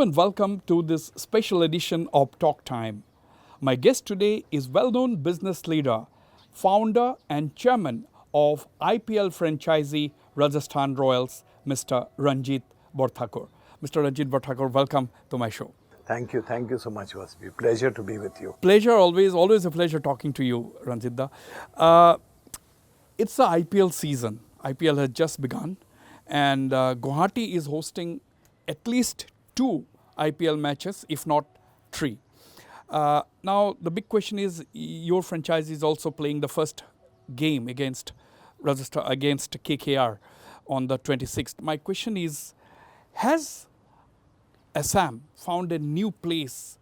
Hello and welcome to this special edition of Talk Time. My guest today is well-known business leader, founder and chairman of IPL franchisee Rajasthan Royals, Mr. 𝗥𝗷𝗀𝗁 𝗏𝗂𝗏. Mr. 𝗥𝗷𝗀𝗁 𝗏𝗂𝗏, welcome to my show. Thank you so much, Vasvi. Pleasure to be with you. Pleasure, always a pleasure talking to you, 𝗥𝗷𝗀. It's the IPL season. IPL has just begun and Guwahati is hosting at least 2 IPL matches, if not 3. Now the big question is, your franchise is also playing the first game against 𝗥𝗷𝗀𝗀𝗏𝗂𝗏 on the 26th. My question is, has Assam found a new place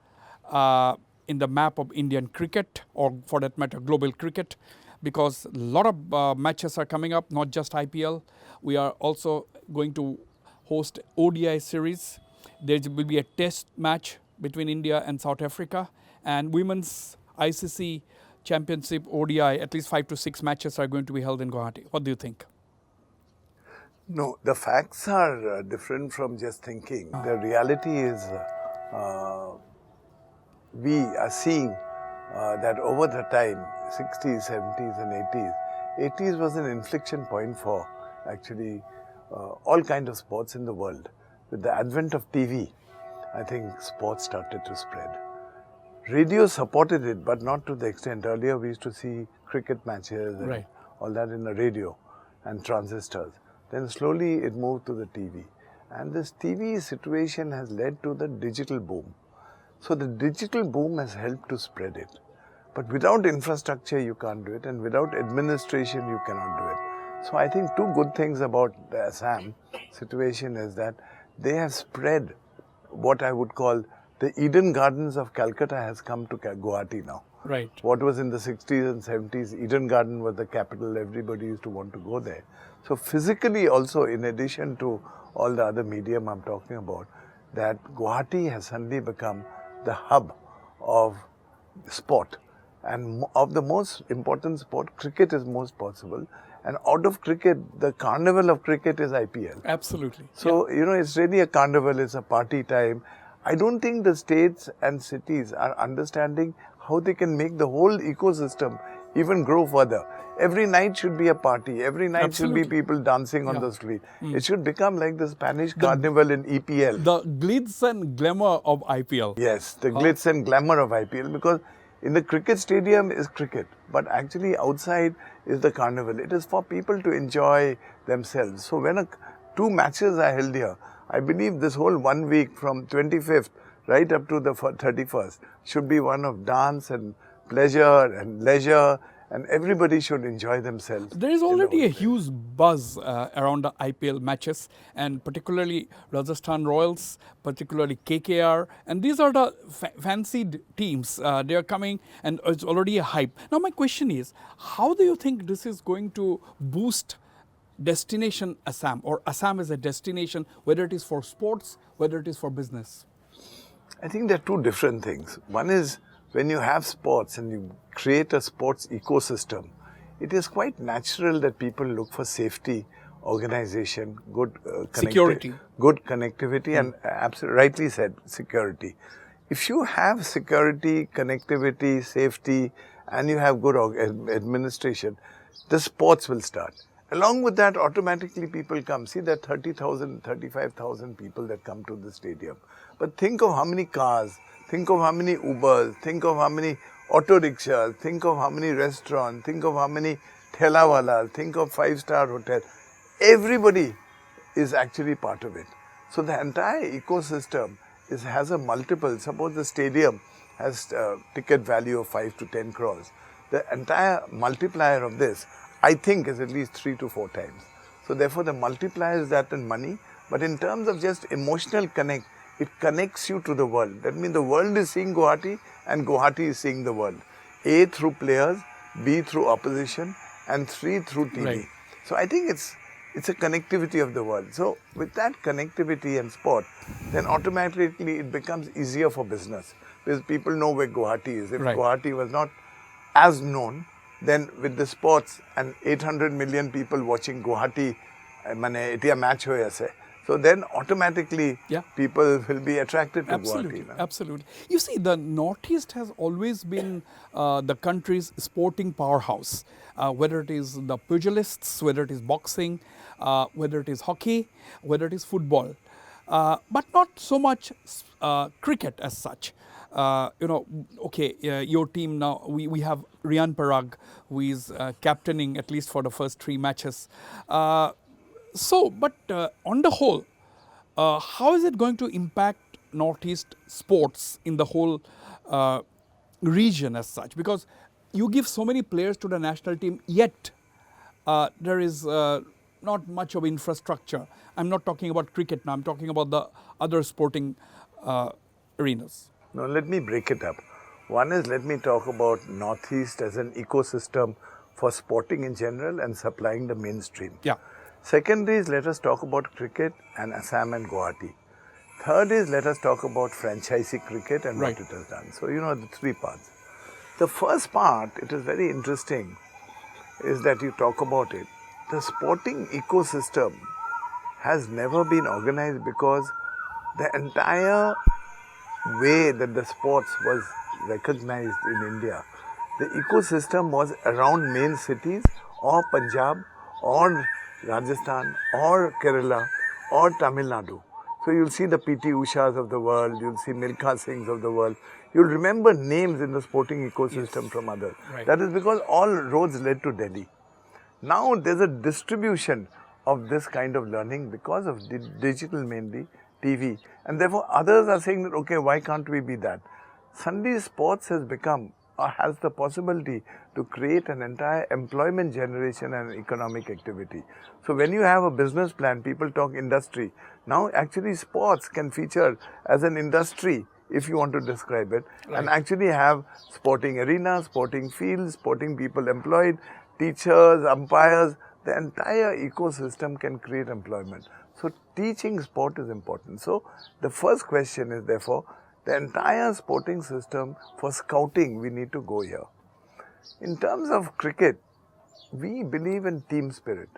in the map of Indian cricket, or for that matter global cricket? Because a lot of matches are coming up, not just IPL. We are also going to host ODI series. There will be a test match between India and South Africa, and women's ICC championship ODI, at least 5 to 6 matches are going to be held in Guwahati. What do you think? No, the facts are different from just thinking. The reality is we are seeing that over the time, 60s, 70s and 80s, 80s was an inflection point for actually all kinds of sports in the world. With the advent of TV, I think sports started to spread. Radio supported it, but not to the extent. Earlier we used to see cricket matches and all that in the radio and transistors. Then slowly it moved to the TV. And this TV situation has led to the digital boom. So the digital boom has helped to spread it. But without infrastructure you can't do it, and without administration you cannot do it. So I think 2 good things about the Assam situation is that they have spread what I would call the Eden Gardens of Calcutta has come to Guwahati now. Right. What was in the 60s and 70s, Eden Garden was the capital, everybody used to want to go there. So physically also, in addition to all the other medium I'm talking about, that Guwahati has suddenly become the hub of sport. And of the most important sport, cricket is most possible. And out of cricket, the carnival of cricket is IPL. Absolutely. So, you know, it's really a carnival, it's a party time. I don't think the states and cities are understanding how they can make the whole ecosystem even grow further. Every night should be a party. Every night should be people dancing on the street. It should become like the Spanish carnival in EPL. The glitz and glamour of IPL. Yes, the glitz and glamour of IPL, because in the cricket stadium is cricket, but actually outside is the carnival. It is for people to enjoy themselves. So when 2 matches are held here, I believe this whole 1 week from 25th right up to the 31st should be one of dance and pleasure and leisure, and everybody should enjoy themselves. There is already a huge buzz around the IPL matches, and particularly Rajasthan Royals, particularly KKR, and these are the fancied teams. They are coming and it's already a hype. Now my question is, how do you think this is going to boost destination Assam, or Assam as a destination, whether it is for sports, whether it is for business? I think there are 2 different things. One is, when you have sports and you create a sports ecosystem, it is quite natural that people look for safety, organization, good security, good connectivity, and absolutely rightly said, security. If you have security, connectivity, safety, and you have good administration, the sports will start. Along with that, automatically people come. See that 30,000, 35,000 people that come to the stadium. But think of how many cars, think of how many Ubers, think of how many auto rickshaws, think of how many restaurants, think of how many thelawalas, think of 5-star hotels. Everybody is actually part of it. So the entire ecosystem has a multiple. Suppose the stadium has a ticket value of 5 to 10 crores. The entire multiplier of this, I think, is at least 3 to 4 times. So therefore the multiplier is that in money, but in terms of just emotional connect, it connects you to the world. That means the world is seeing Guwahati and Guwahati is seeing the world. A, through players, B, through opposition, and 3, through TV. Right. So I think it's a connectivity of the world. So with that connectivity and sport, then automatically it becomes easier for business, because people know where Guwahati is. If Guwahati was not as known, then with the sports and 800 million people watching Guwahati, match hoye ase. So then automatically Yeah. people will be attracted to Absolutely, Guwahati. absolutely. You see, the Northeast has always been the country's sporting powerhouse. Whether it is the pugilists, whether it is boxing, whether it is hockey, whether it is football, but not so much cricket as such. Okay, your team now, we have Rian Parag, who is captaining at least for the first 3 matches. But on the whole, how is it going to impact Northeast sports in the whole region as such? Because you give so many players to the national team, yet there is not much of infrastructure. I'm not talking about cricket now, I'm talking about the other sporting arenas. Now let me break it up. One is, let me talk about Northeast as an ecosystem for sporting in general and supplying the mainstream. Yeah. Second is, let us talk about cricket and Assam and Guwahati. Third is, let us talk about franchisee cricket and Right. what it has done. So, the 3 parts. The first part, it is very interesting, is that you talk about it. The sporting ecosystem has never been organized because the entire way that the sports was recognized in India, the ecosystem was around main cities or Punjab or Rajasthan or Kerala or Tamil Nadu. So you'll see the P.T. Ushas of the world, you'll see Milkha Singhs of the world. You'll remember names in the sporting ecosystem from others. Right. That is because all roads led to Delhi. Now there's a distribution of this kind of learning because of digital mainly, TV. And therefore others are saying that, okay, why can't we be that? Sunday sports has become or has the possibility to create an entire employment generation and economic activity. So when you have a business plan, people talk industry. Now actually sports can feature as an industry, if you want to describe it, Right. and actually have sporting arenas, sporting fields, sporting people employed, teachers, umpires. The entire ecosystem can create employment. So teaching sport is important. So the first question is therefore, the entire sporting system for scouting, we need to go here. In terms of cricket, we believe in team spirit.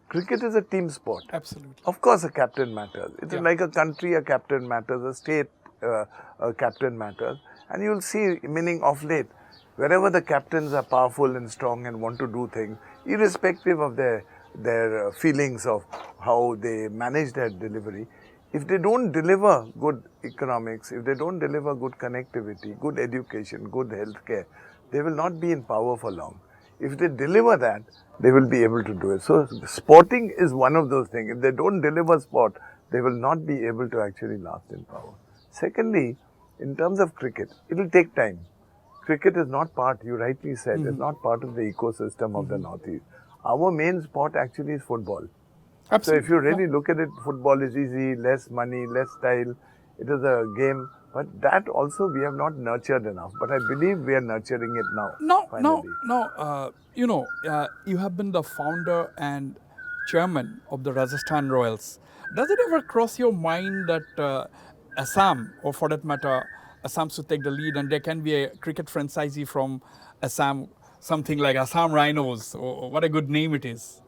Cricket is a team sport. Absolutely. Of course, a captain matters. It is Yeah. like a country, a captain matters, a state, a captain matters. And you'll see, meaning of late, wherever the captains are powerful and strong and want to do things, irrespective of their feelings of how they manage their delivery, if they don't deliver good economics, if they don't deliver good connectivity, good education, good healthcare, they will not be in power for long. If they deliver that, they will be able to do it. So sporting is one of those things. If they don't deliver sport, they will not be able to actually last in power. Secondly, in terms of cricket, it will take time. Cricket is not part, you rightly said, is not part of the ecosystem of the Northeast. Our main sport actually is football. Absolutely. So if you really look at it, football is easy, less money, less style. It is a game, but that also we have not nurtured enough. But I believe we are nurturing it now. Finally. You have been the founder and chairman of the Rajasthan Royals. Does it ever cross your mind that Assam, or for that matter, Assam should take the lead and there can be a cricket franchisee from Assam, something like Assam Rhinos, or what a good name it is?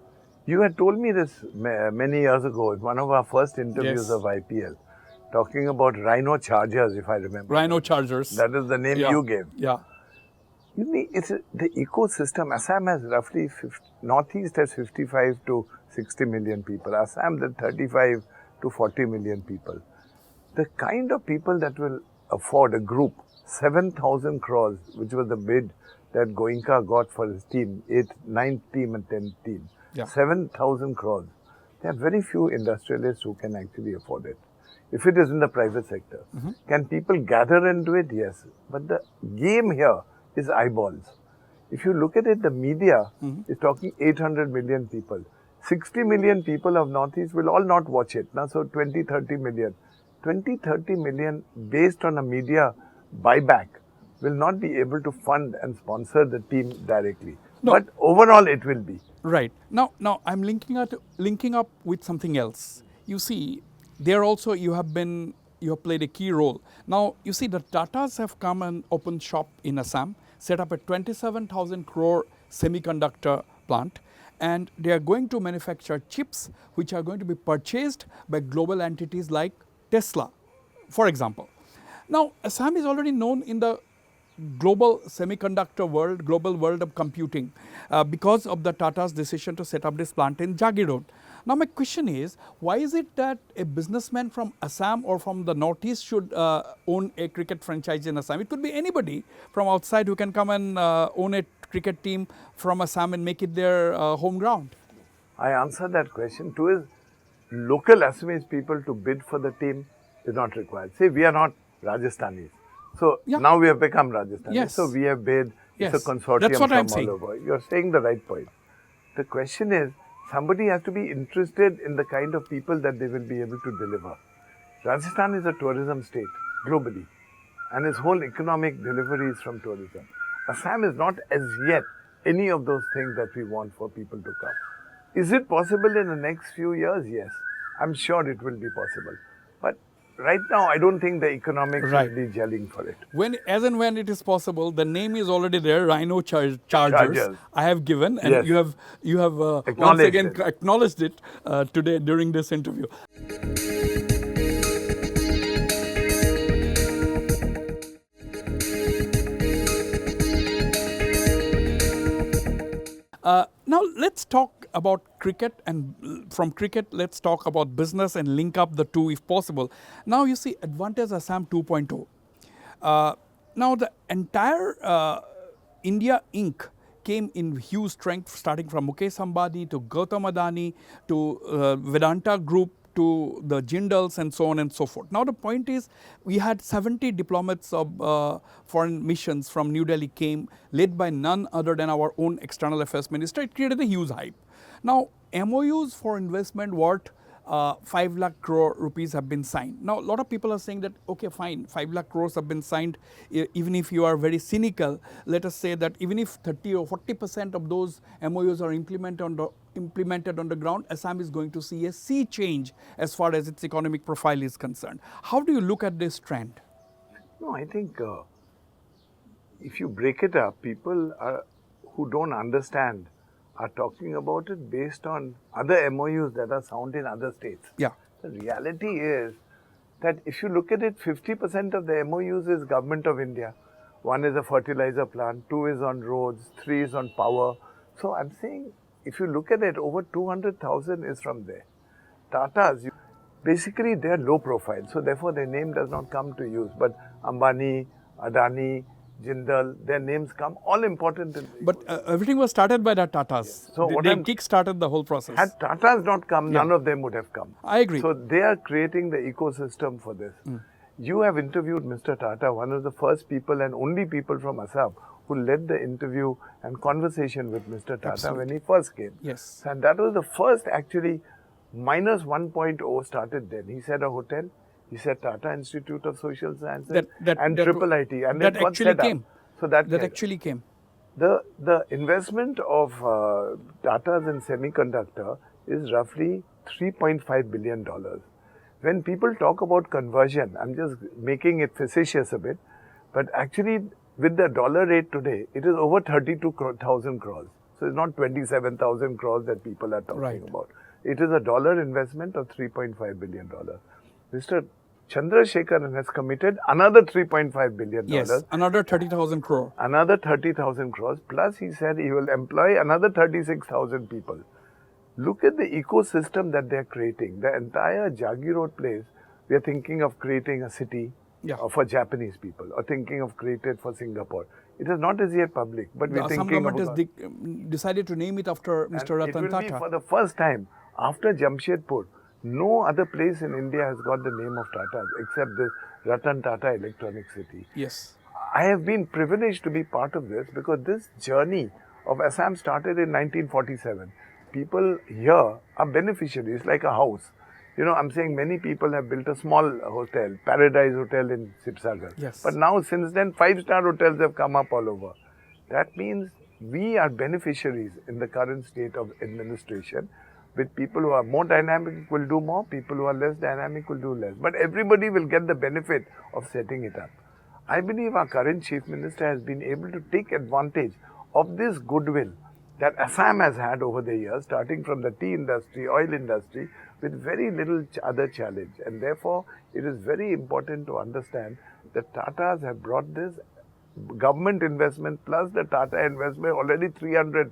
You had told me this many years ago in one of our first interviews Yes. of IPL, talking about Rhino Chargers, if I remember. Rhino Chargers. That is the name Yeah. you gave. Yeah. You mean, it's the ecosystem. Assam has roughly, Northeast has 55 to 60 million people. Assam has 35 to 40 million people. The kind of people that will afford a group, 7,000 crores, which was the bid that Goenka got for his team, 8th, 9th team and 10th team. Yeah. 7,000 crores. There are very few industrialists who can actually afford it. If it is in the private sector. Can people gather and do it? Yes. But the game here is eyeballs. If you look at it, the media is talking 800 million people. 60 million people of Northeast will all not watch it. Now, so 20, 30 million. 20, 30 million based on a media buyback will not be able to fund and sponsor the team directly. No. But overall, it will be. Right. Now I'm linking up with something else. You see, there also you have played a key role. Now, you see, the Tatas have come and opened shop in Assam, set up a 27,000 crore semiconductor plant, and they are going to manufacture chips which are going to be purchased by global entities like Tesla, for example. Now, Assam is already known in the global semiconductor world, global world of computing because of the Tata's decision to set up this plant in 𝗥𝗷𝗀𝗀𝗏. Now, my question is, why is it that a businessman from Assam or from the northeast should own a cricket franchise in Assam? It could be anybody from outside who can come and own a cricket team from Assam and make it their home ground. I answered that question. Two is, local Assamese people to bid for the team is not required. See, we are not Rajasthanis. So now we have become Rajasthanis. Yes. So we have bid. Yes. It's a consortium That's what from I'm saying. all over. You're saying the right point. The question is, somebody has to be interested in the kind of people that they will be able to deliver. Rajasthan is a tourism state globally, and its whole economic delivery is from tourism. Assam is not as yet any of those things that we want for people to come. Is it possible in the next few years? Yes. I'm sure it will be possible. But right now, I don't think the economics will be gelling for it. When, as and when it is possible, the name is already there, Rhino Chargers. I have given, and you have once again acknowledged it today during this interview. Now let's talk about cricket, and from cricket let's talk about business and link up the two if possible. Now you see Advantage Assam 2.0. Now the entire India Inc. came in huge strength, starting from Mukesh Ambani to Gautam Adani to Vedanta Group to the Jindals and so on and so forth. Now the point is, we had 70 diplomats of foreign missions from New Delhi came, led by none other than our own external affairs minister. It created a huge hype. Now MOUs for investment worth 5 lakh crore rupees have been signed. Now a lot of people are saying that, okay fine, 5 lakh crores have been signed. Even if you are very cynical, let us say that even if 30 or 40% of those MOUs are implemented on the ground, Assam is going to see a sea change as far as its economic profile is concerned. How do you look at this trend? No, I think if you break it up, people who don't understand are talking about it based on other MOUs that are sound in other states. Yeah. The reality is that if you look at it, 50% of the MOUs is Government of India. 1 is a fertilizer plant, 2 is on roads, 3 is on power. So I'm saying, if you look at it, over 200,000 is from there. Tatas, basically they're low profile, so therefore their name does not come to use. But Ambani, Adani, Jindal, their names come, all important. But everything was started by the Tatas. Yes. So they kick-started the whole process. Had Tatas not come, none of them would have come. I agree. So they are creating the ecosystem for this. You have interviewed Mr. Tata, one of the first people and only people from Assam who led the interview and conversation with Mr. Tata when he first came. Yes. And that was the first actually, minus 1.0 started then. He said a hotel. He said Tata Institute of Social Sciences and Triple IT. And that actually came. So that actually came. The investment of Tata's in semiconductor is roughly $3.5 billion. When people talk about conversion, I'm just making it facetious a bit, but actually with the dollar rate today, it is over 32,000 crores. So it's not 27,000 crores that people are talking about. It is a dollar investment of $3.5 billion. Mr. Chandrasekharan has committed another $3.5 billion. Yes, another 30,000 crore. Another 30,000 crores. Plus he said he will employ another 36,000 people. Look at the ecosystem that they are creating. The entire 𝗥𝗷𝗀𝗀𝗏 place, we are thinking of creating a city for Japanese people, or thinking of creating for Singapore. It is not as yet public, but we are thinking government has decided to name it after Mr. Ratan Tata. It will be for the first time, after Jamshedpur, no other place in India has got the name of Tata except this Ratan Tata Electronic City. Yes. I have been privileged to be part of this because this journey of Assam started in 1947. People here are beneficiaries, like a house. You know, I'm saying many people have built a small hotel, Paradise Hotel in Sibsagar. Yes. But now, since then, 5-star hotels have come up all over. That means we are beneficiaries in the current state of administration. With people who are more dynamic will do more, people who are less dynamic will do less. But everybody will get the benefit of setting it up. I believe our current Chief Minister has been able to take advantage of this goodwill that Assam has had over the years, starting from the tea industry, oil industry, with very little other challenge. And therefore, it is very important to understand that Tatas have brought this government investment plus the Tata investment already 300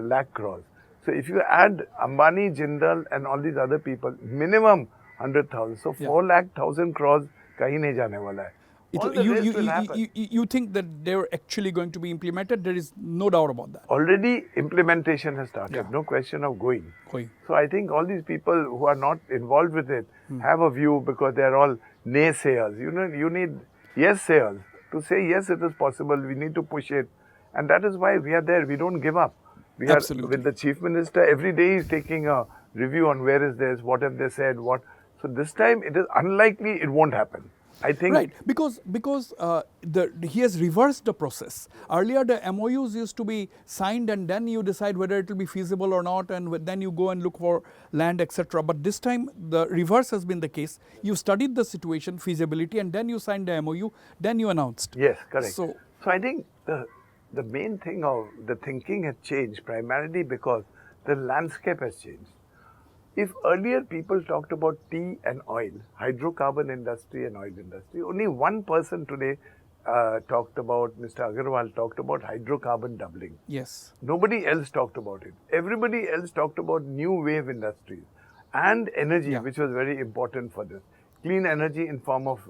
lakh crores. So if you add Ambani, Jindal and all these other people, minimum 100,000. So 4,00,000 crores kahin nahi jane wala hai. All the rest will happen. You think that they're actually going to be implemented? There is no doubt about that. Already implementation has started, no question of going. So I think all these people who are not involved with it have a view because they're all naysayers. You know, you need yes-sayers to say yes, it is possible, we need to push it. And that is why we are there, we don't give up. We are with the Chief Minister, every day he's taking a review on where is this, what have they said, what. So this time it is unlikely it won't happen. I think right, because he has reversed the process. Earlier the MOUs used to be signed and then you decide whether it will be feasible or not, and then you go and look for land, etc. But this time the reverse has been the case. You studied the situation, feasibility, and then you signed the MOU, then you announced. Yes, correct. So I think the main thing of the thinking has changed primarily because the landscape has changed. If earlier people talked about tea and oil, hydrocarbon industry and oil industry, only one person today talked about, Mr. Agarwal talked about hydrocarbon doubling. Yes. Nobody else talked about it. Everybody else talked about new wave industries and energy, which was very important for this. Clean energy in form of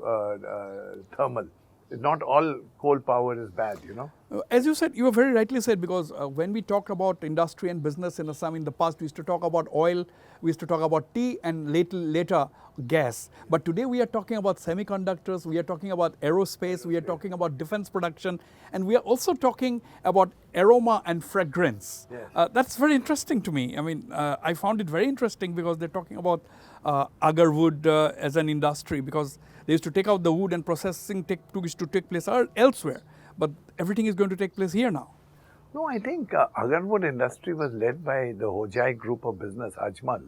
thermal. Not all coal power is bad, you know. As you said, you have very rightly said, because when we talked about industry and business in Assam in the past, we used to talk about oil, we used to talk about tea, and later gas. But today we are talking about semiconductors, we are talking about aerospace, we are talking about defense production, and we are also talking about aroma and fragrance. Yes. That's very interesting to me. I mean, I found it very interesting because they're talking about agar wood as an industry, because they used to take out the wood and processing used to take place elsewhere. But everything is going to take place here now. No, I think agarwood industry was led by the Hojai group of business, Ajmal.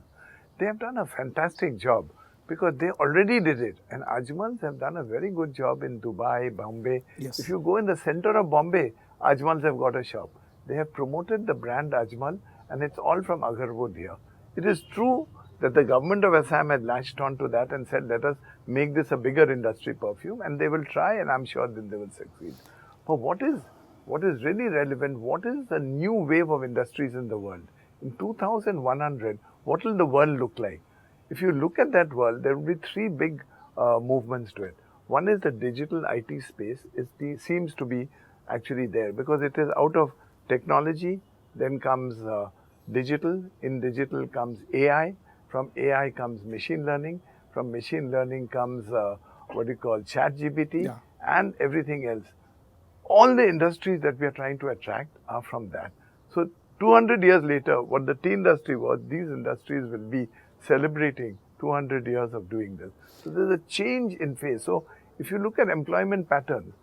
They have done a fantastic job because they already did it. And Ajmals have done a very good job in Dubai, Bombay. Yes. If you go in the center of Bombay, Ajmals have got a shop. They have promoted the brand Ajmal, and it's all from agarwood here. It is true that the government of Assam had latched on to that and said, let us make this a bigger industry perfume, and they will try, and I'm sure that they will succeed. But what is really relevant, what is the new wave of industries in the world? In 2100, what will the world look like? If you look at that world, there will be three big movements to it. One is the digital IT space. It seems to be actually there because it is out of technology, then comes digital, in digital comes AI, from AI comes machine learning, from machine learning comes ChatGPT and everything else. All the industries that we are trying to attract are from that. So 200 years later, what the tea industry was, these industries will be celebrating 200 years of doing this. So there's a change in phase. So if you look at employment patterns,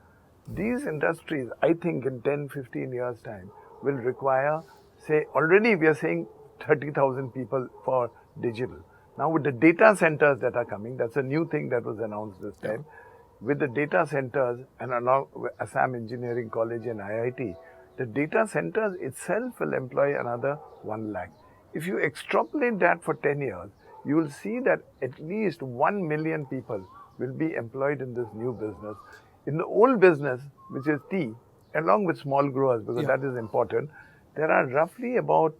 these industries, I think in 10, 15 years time, will require, say, already we are saying 30,000 people for digital. Now with the data centers that are coming, that's a new thing that was announced this time. With the data centers and along with Assam Engineering College and IIT, the data centers itself will employ another 1 lakh. If you extrapolate that for 10 years, you will see that at least 1 million people will be employed in this new business. In the old business, which is tea, along with small growers, because that is important, there are roughly about,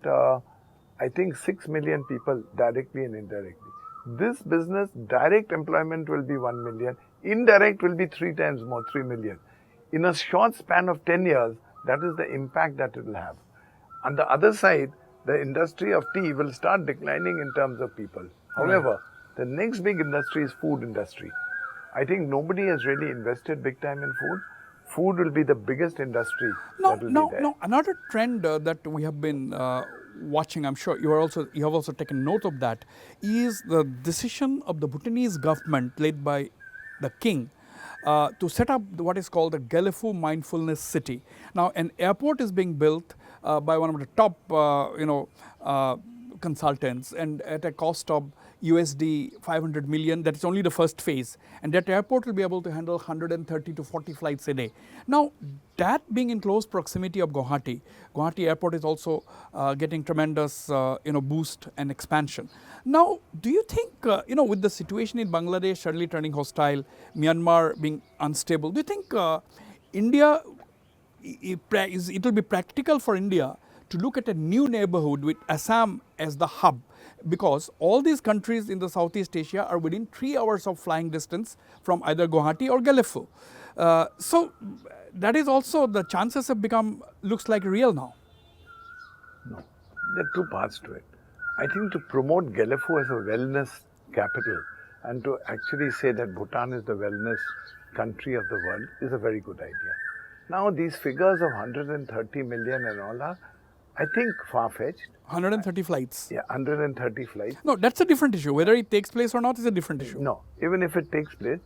I think, 6 million people directly and indirectly. This business, direct employment will be 1 million, indirect will be 3 times more, 3 million. In a short span of 10 years, that is the impact that it will have. On the other side, the industry of tea will start declining in terms of people. However, the next big industry is food industry. I think nobody has really invested big time in food. Food will be the biggest industry that will be there. No, another trend that we have been watching, I'm sure you have also taken note of that, is the decision of the Bhutanese government led by the king to set up what is called the 𝗥𝗷𝘀 Mindfulness City. Now, an airport is being built by one of the top, consultants and at a cost of USD 500 million. That is only the first phase, and that airport will be able to handle 130 to 40 flights a day. Now, that being in close proximity of Guwahati, Guwahati airport is also getting tremendous boost and expansion. Now, do you think with the situation in Bangladesh suddenly turning hostile, Myanmar being unstable, do you think India, it will be practical for India to look at a new neighborhood with Assam as the hub, because all these countries in the Southeast Asia are within 3 hours of flying distance from either Guwahati or 𝗥𝗷𝘀. So that is also, the chances have become, looks like real now. No, there are two parts to it. I think to promote 𝗥𝗷𝘀 as a wellness capital and to actually say that Bhutan is the wellness country of the world is a very good idea. Now these figures of 130 million and all are, I think, far-fetched. 130 flights. Yeah, 130 flights. No, that's a different issue. Whether it takes place or not is a different issue. No, even if it takes place,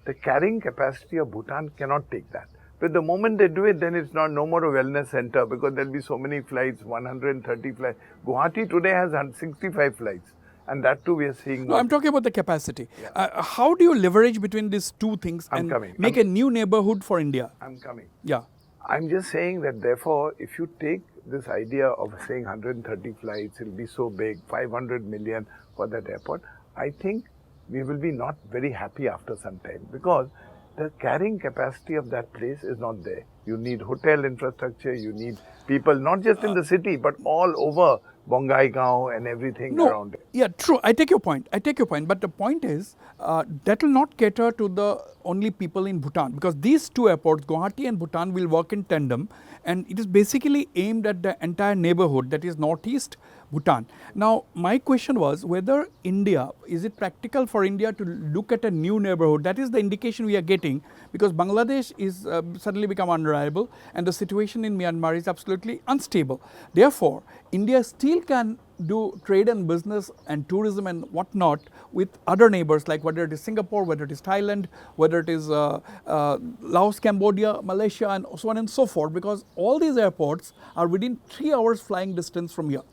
the carrying capacity of Bhutan cannot take that. But the moment they do it, then it's no more a wellness center, because there'll be so many flights, 130 flights. Guwahati today has 65 flights, and that too we are seeing. No, I'm talking about the capacity. Yeah. How do you leverage between these two things and make a new neighborhood for India? I'm coming. Yeah. I'm just saying that therefore, if you take this idea of saying 130 flights, it'll be so big, 500 million for that airport, I think we will be not very happy after some time, because the carrying capacity of that place is not there. You need hotel infrastructure, you need people, not just in the city, but all over Bongaigaon and everything around it. Yeah, true. I take your point. But the point is, that will not cater to the only people in Bhutan, because these two airports, Guwahati and Bhutan, will work in tandem, and it is basically aimed at the entire neighborhood, that is northeast Bhutan. Now, my question was whether India, is it practical for India to look at a new neighborhood? That is the indication we are getting, because Bangladesh is suddenly become unreliable and the situation in Myanmar is absolutely unstable. Therefore, India still can do trade and business and tourism and whatnot with other neighbors, like whether it is Singapore, whether it is Thailand, whether it is Laos, Cambodia, Malaysia, and so on and so forth, because all these airports are within 3 hours flying distance from here.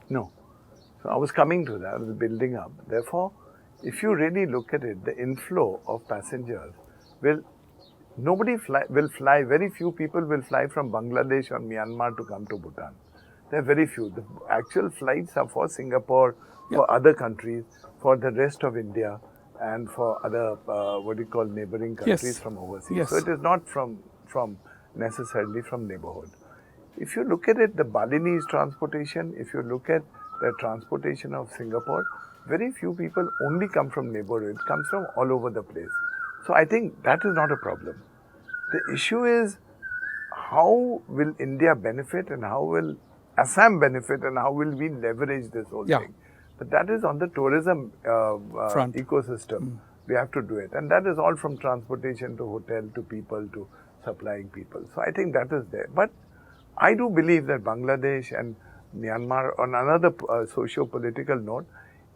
No. So I was coming to that, I was building up. Therefore, if you really look at it, the inflow of passengers will, will fly, very few people will fly from Bangladesh or Myanmar to come to Bhutan. There are very few. The actual flights are for Singapore, for other countries, for the rest of India, and for other, neighboring countries from overseas. Yes. So it is not necessarily from neighborhood. If you look at it, the Balinese transportation, if you look at the transportation of Singapore, very few people only come from neighborhood. It comes from all over the place. So I think that is not a problem. The issue is, how will India benefit and how will Assam benefit and how will we leverage this whole thing? But that is on the tourism ecosystem. We have to do it. And that is all from transportation to hotel to people to supplying people. So I think that is there. But I do believe that Bangladesh and Myanmar, on another socio-political note,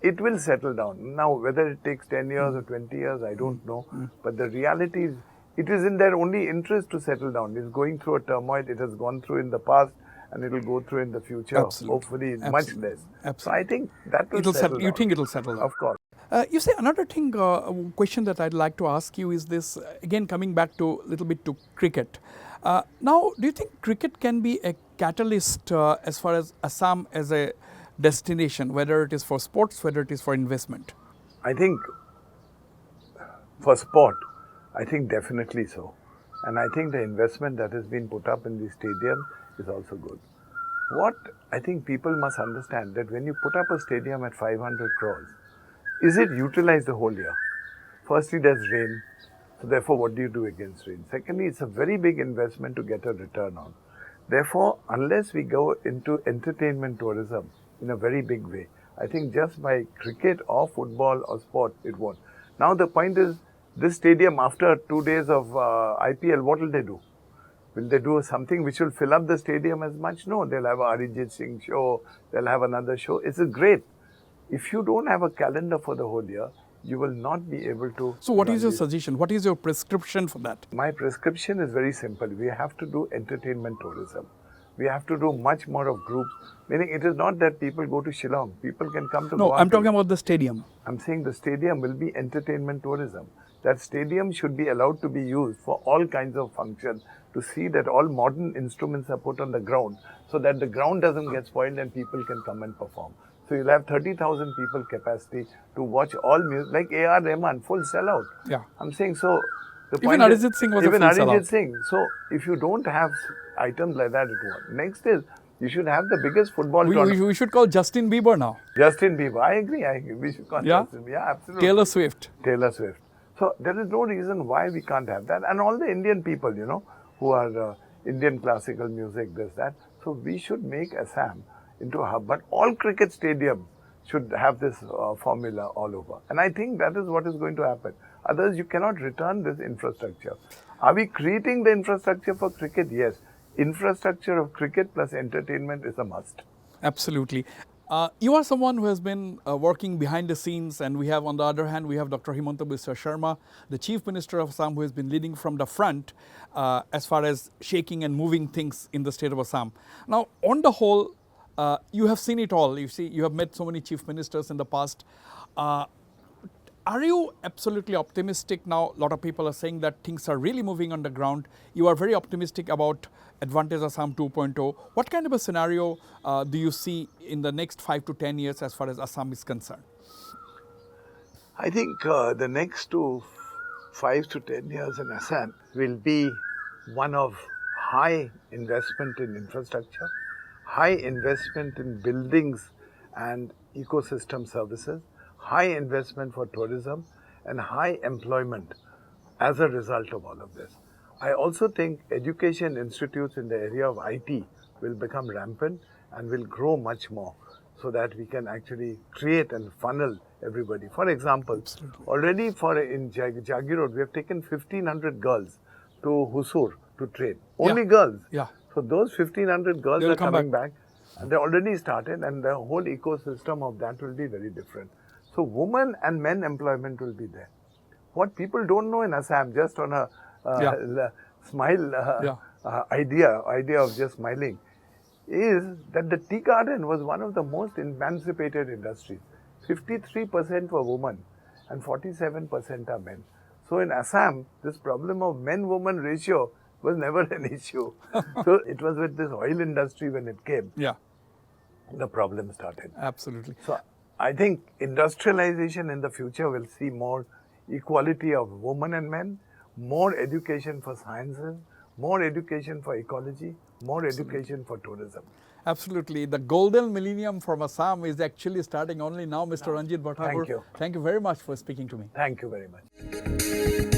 it will settle down. Now, whether it takes 10 years or 20 years, I don't know. But the reality is, it is in their only interest to settle down. It's going through a turmoil. It has gone through in the past, and it will go through in the future. Hopefully, much less. So I think that will settle down. You think it will settle down? Of course. You say another thing, question that I'd like to ask you is this, again coming back to a little bit to cricket. Now, do you think cricket can be a catalyst as far as Assam as a destination, whether it is for sports, whether it is for investment? I think for sport, I think definitely so. And I think the investment that has been put up in the stadium is also good. What I think people must understand, that when you put up a stadium at 500 crores, is it utilized the whole year? Firstly, there's rain. So therefore, what do you do against rain? Secondly, it's a very big investment to get a return on. Therefore, unless we go into entertainment tourism in a very big way, I think just by cricket or football or sport, it won't. Now the point is, this stadium, after 2 days of IPL, what will they do? Will they do something which will fill up the stadium as much? No, they'll have a 𝗥𝗷𝘀 show, they'll have another show. It's great. If you don't have a calendar for the whole year, you will not be able to. So what is your suggestion? What is your prescription for that? My prescription is very simple. We have to do entertainment tourism. We have to do much more of groups. Meaning it is not that people go to Shillong. People can come to No, Guwahati. I'm talking about the stadium. I'm saying the stadium will be entertainment tourism. That stadium should be allowed to be used for all kinds of functions, to see that all modern instruments are put on the ground so that the ground doesn't get spoiled and people can come and perform. So you'll have 30,000 people capacity to watch all music, like A.R. Rahman, full sellout. Yeah. I'm saying so. The Even point is, Arijit Singh was a even full Arijit sellout. Singh. So if you don't have items like that, it won't. Next is, you should have the biggest football tournament. We should call Justin Bieber now. Justin Bieber. I agree. We should call Justin Bieber. Yeah, absolutely. Taylor Swift. Taylor Swift. So there is no reason why we can't have that. And all the Indian people, you know, who are Indian classical music, this, that. So we should make Assam into a hub. But all cricket stadiums should have this formula all over. And I think that is what is going to happen. Otherwise, you cannot return this infrastructure. Are we creating the infrastructure for cricket? Yes. Infrastructure of cricket plus entertainment is a must. Absolutely. You are someone who has been working behind the scenes, and we have, on the other hand, we have Dr. Himanta Biswa Sharma, the Chief Minister of Assam, who has been leading from the front as far as shaking and moving things in the state of Assam. Now, on the whole, you have seen it all. You see, you have met so many chief ministers in the past. Are you absolutely optimistic now? A lot of people are saying that things are really moving on the ground. You are very optimistic about Advantage Assam 2.0. What kind of a scenario do you see in the next 5 to 10 years as far as Assam is concerned? I think the next 5 to 10 years in Assam will be one of high investment in infrastructure, high investment in buildings and ecosystem services, high investment for tourism, and high employment as a result of all of this. I also think education institutes in the area of IT will become rampant and will grow much more, so that we can actually create and funnel everybody. For example, already in 𝗥𝗷𝗀𝗀𝗁 Road, we have taken 1,500 girls to Husur to train. Only girls. Yeah. So those 1,500 girls They'll are come coming back. And they already started, and the whole ecosystem of that will be very different. So women and men employment will be there. What people don't know in Assam, just on a smile idea of just smiling, is that the tea garden was one of the most emancipated industries. 53% were women and 47% are men. So in Assam, this problem of men-woman ratio was never an issue. So it was with this oil industry when it came. Yeah. The problem started. Absolutely. So I think industrialization in the future will see more equality of women and men, more education for sciences, more education for ecology, more education for tourism. Absolutely. The golden millennium from Assam is actually starting only now, Mr. Ranjit Bhattapur. Thank you. Thank you very much for speaking to me. Thank you very much.